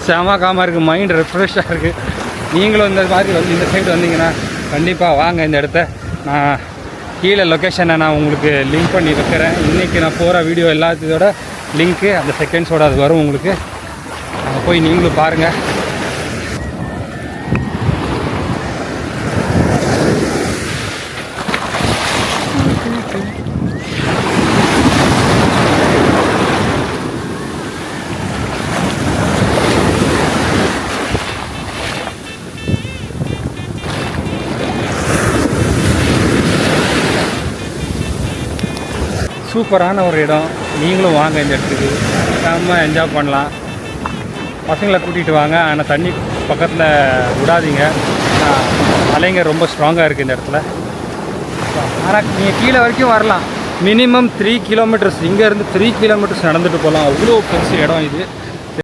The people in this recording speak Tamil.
செம காமாக இருக்குது, மைண்ட் ரெஃப்ரெஷ்ஷாக இருக்குது. நீங்களும் இந்த மாதிரி வந்து இந்த சைடு வந்தீங்கன்னா கண்டிப்பாக வாங்க. இந்த இடத்த நான் கீழே லொக்கேஷனை நான் உங்களுக்கு லிங்க் பண்ணி வைக்கிறேன். இன்றைக்கி நான் போகிற வீடியோ எல்லாத்தோட லிங்க்கு அந்த செகண்ட்ஸோடு அது வரும் உங்களுக்கு. அங்கே போய் நீங்களும் பாருங்கள். சூப்பரான ஒரு இடம். நீங்களும் வாங்க இந்த இடத்துக்கு, செம்ம என்ஜாய் பண்ணலாம். பசங்களை கூட்டிகிட்டு வாங்க. ஆனால் தண்ணி பக்கத்தில் விடாதீங்க, அலைங்க ரொம்ப ஸ்ட்ராங்காக இருக்குது இந்த இடத்துல. ஆனால் நீங்கள் கீழே வரைக்கும் வரலாம். மினிமம் 3 கிலோமீட்டர்ஸ், இங்கேருந்து 3 கிலோமீட்டர்ஸ் நடந்துட்டு போகலாம். அவ்வளோ பெருசு இடம் இது.